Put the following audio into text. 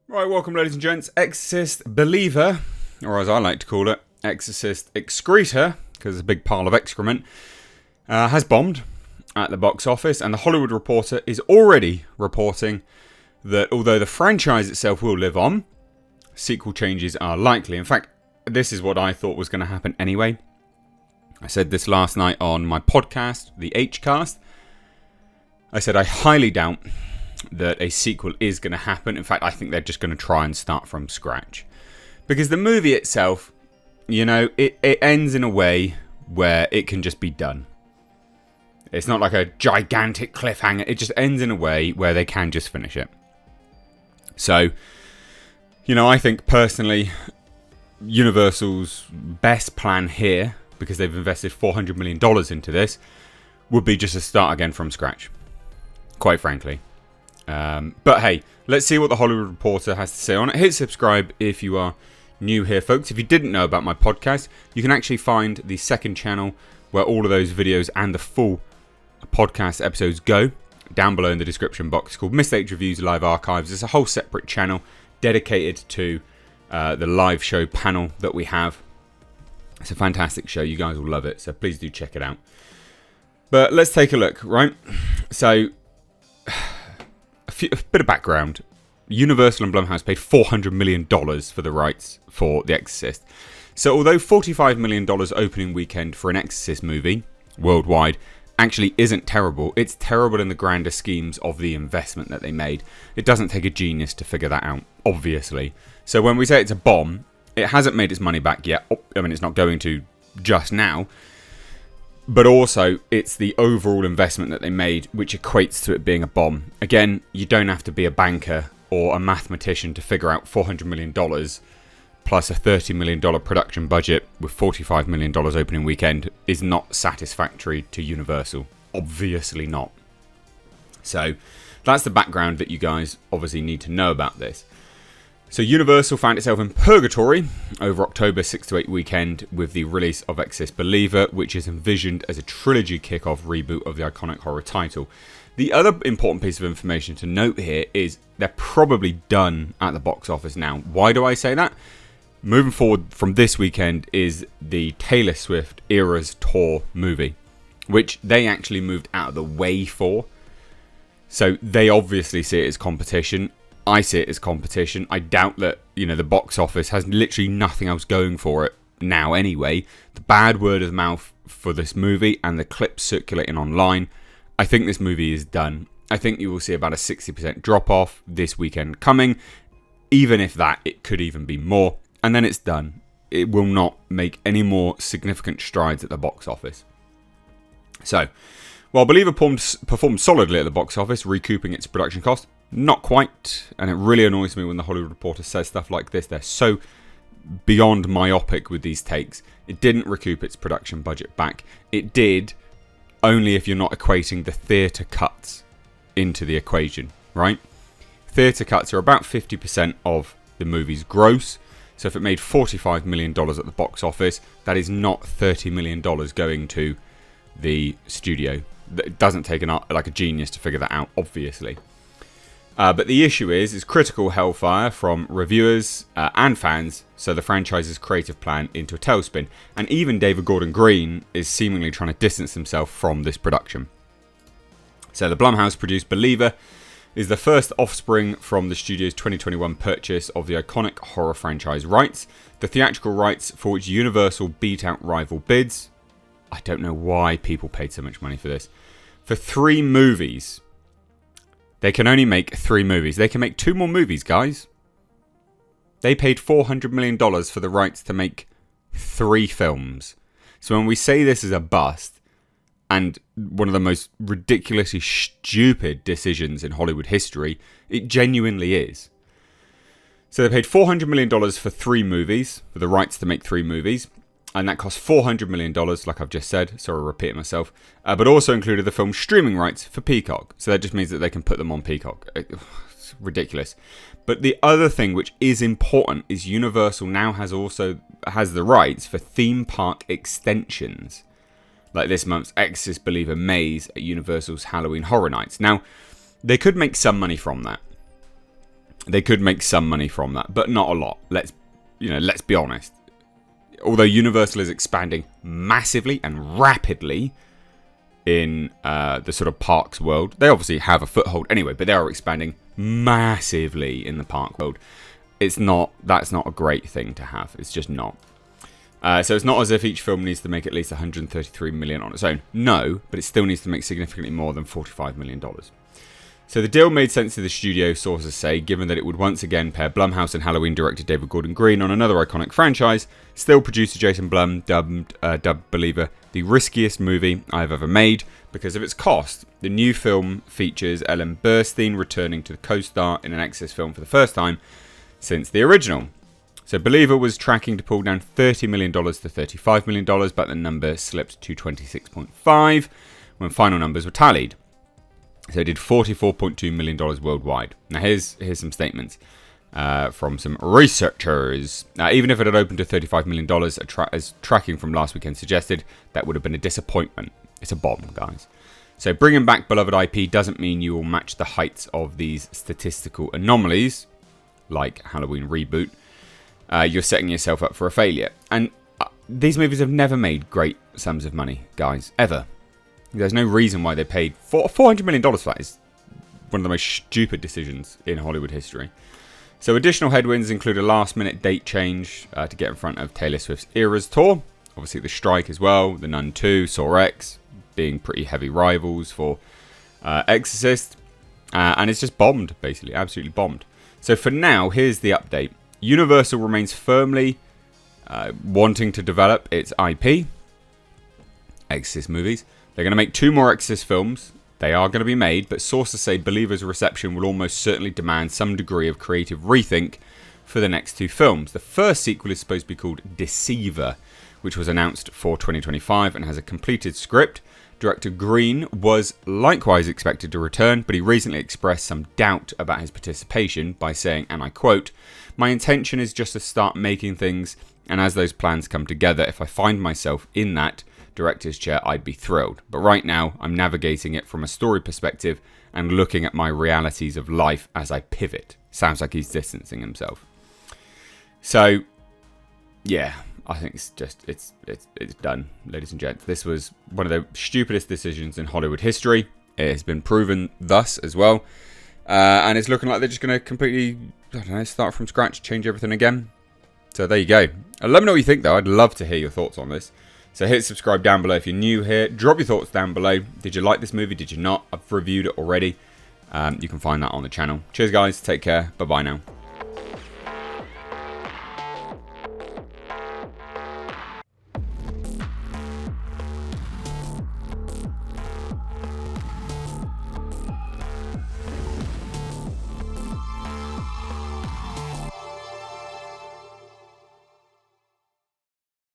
Right, welcome ladies and gents. Exorcist Believer, or as I like to call it, Exorcist Excreta, because it's a big pile of excrement, has bombed at the box office, and the Hollywood Reporter is already reporting that although the franchise itself will live on, sequel changes are likely. In fact, this is what I thought was going to happen anyway. I said this last night on my podcast, the Hcast. I said I highly doubt that a sequel is going to happen. In fact, I think they're just going to try and start from scratch. Because the movie itself, you know, it ends in a way where it can just be done. It's not like a gigantic cliffhanger. It just ends in a way where they can just finish it. So, you know, I think personally, Universal's best plan here, because they've invested $400 million into this, would be just to start again from scratch. Quite frankly. But hey, let's see what the Hollywood Reporter has to say on it. Hit subscribe if you are new here, folks. If you didn't know about my podcast, you can actually find the second channel where all of those videos and the full podcast episodes go down below in the description box. It's called Missed Reviews Live Archives. It's a whole separate channel dedicated to the live show panel that we have. It's a fantastic show. You guys will love it, so please do check it out. But let's take a look, right? So, a bit of background. Universal and Blumhouse paid $400 million for the rights for The Exorcist. So although $45 million opening weekend for an Exorcist movie worldwide actually isn't terrible, it's terrible in the grander schemes of the investment that they made. It doesn't take a genius to figure that out, obviously. So when we say it's a bomb, it hasn't made its money back yet. I mean, it's not going to just now. But also, it's the overall investment that they made, which equates to it being a bomb. Again, you don't have to be a banker or a mathematician to figure out $400 million plus a $30 million production budget with $45 million opening weekend is not satisfactory to Universal. Obviously not. So, that's the background that you guys obviously need to know about this. So Universal found itself in purgatory over October 6 to 8 weekend with the release of Exorcist Believer, which is envisioned as a trilogy kick-off reboot of the iconic horror title. The other important piece of information to note here is they're probably done at the box office now. Why do I say that? Moving forward from this weekend is the Taylor Swift Eras Tour movie, which they actually moved out of the way for. So they obviously see it as competition. I see it as competition. I doubt that, you know, the box office has literally nothing else going for it now anyway. The bad word of mouth for this movie and the clips circulating online, I think this movie is done. I think you will see about a 60% drop off this weekend coming. Even if that, it could even be more. And then it's done. It will not make any more significant strides at the box office. So, while Believer performed solidly at the box office, recouping its production cost, not quite, and it really annoys me when the Hollywood Reporter says stuff like this. They're so beyond myopic with these takes. It didn't recoup its production budget back. It did, only if you're not equating the theatre cuts into the equation, right? Theatre cuts are about 50% of the movie's gross. So if it made $45 million at the box office, that is not $30 million going to the studio. It doesn't take a genius to figure that out, obviously. But the issue is critical hellfire from reviewers and fans, so the franchise's creative plan into a tailspin. And even David Gordon Green is seemingly trying to distance himself from this production. So the Blumhouse-produced Believer is the first offspring from the studio's 2021 purchase of the iconic horror franchise rights, the theatrical rights for which Universal beat out rival bids. I don't know why people paid so much money for this. For 3 movies. They can only make 3 movies. They can make 2 more movies, guys. They paid $400 million for the rights to make 3 films. So when we say this is a bust, and one of the most ridiculously stupid decisions in Hollywood history, it genuinely is. So they paid $400 million for 3 movies, for the rights to make 3 movies. And that cost $400 million, like I've just said. Sorry, repeating myself. But also included the film's streaming rights for Peacock. So that just means that they can put them on Peacock. It's ridiculous. But the other thing which is important is Universal now has the rights for theme park extensions. Like this month's Exorcist Believer Maze at Universal's Halloween Horror Nights. Now, they could make some money from that. They could make some money from that, but not a lot. Let's be honest. Although Universal is expanding massively and rapidly in the sort of parks world, they obviously have a foothold anyway, but they are expanding massively in the park world. That's not a great thing to have. It's just not. So it's not as if each film needs to make at least 133 million on its own. No, but it still needs to make significantly more than $45 million. So the deal made sense to the studio, sources say, given that it would once again pair Blumhouse and Halloween director David Gordon Green on another iconic franchise. Still, producer Jason Blum dubbed Believer the riskiest movie I've ever made because of its cost. The new film features Ellen Burstyn returning to the co-star in an Exorcist film for the first time since the original. So Believer was tracking to pull down $30 million to $35 million, but the number slipped to 26.5 when final numbers were tallied. So it did $44.2 million worldwide. Now here's some statements from some researchers. Even if it had opened to $35 million, as tracking from last weekend suggested, that would have been a disappointment. It's a bomb, guys. So bringing back beloved IP doesn't mean you will match the heights of these statistical anomalies, like Halloween Reboot. You're setting yourself up for a failure. And these movies have never made great sums of money, guys, ever. There's no reason why they paid $400 million for that. Is one of the most stupid decisions in Hollywood history. So additional headwinds include a last-minute date change to get in front of Taylor Swift's Eras tour. Obviously the strike as well, The Nun 2, Saw X, being pretty heavy rivals for Exorcist. And it's just bombed, basically, absolutely bombed. So for now, here's the update. Universal remains firmly wanting to develop its IP, Exorcist movies. They're going to make 2 more Exorcist films. They are going to be made, but sources say Believer's reception will almost certainly demand some degree of creative rethink for the next 2 films. The first sequel is supposed to be called Deceiver, which was announced for 2025 and has a completed script. Director Green was likewise expected to return, but he recently expressed some doubt about his participation by saying, and I quote, "My intention is just to start making things, and as those plans come together, if I find myself in that director's chair, I'd be thrilled. But right now, I'm navigating it from a story perspective and looking at my realities of life as I pivot." Sounds like he's distancing himself. So, yeah, I think it's done, ladies and gents. This was one of the stupidest decisions in Hollywood history. It has been proven thus as well. And it's looking like they're just going to completely, start from scratch, change everything again. So there you go. Let me know what you think, though. I'd love to hear your thoughts on this. So hit subscribe down below if you're new here. Drop your thoughts down below. Did you like this movie? Did you not? I've reviewed it already. You can find that on the channel. Cheers, guys. Take care. Bye-bye now.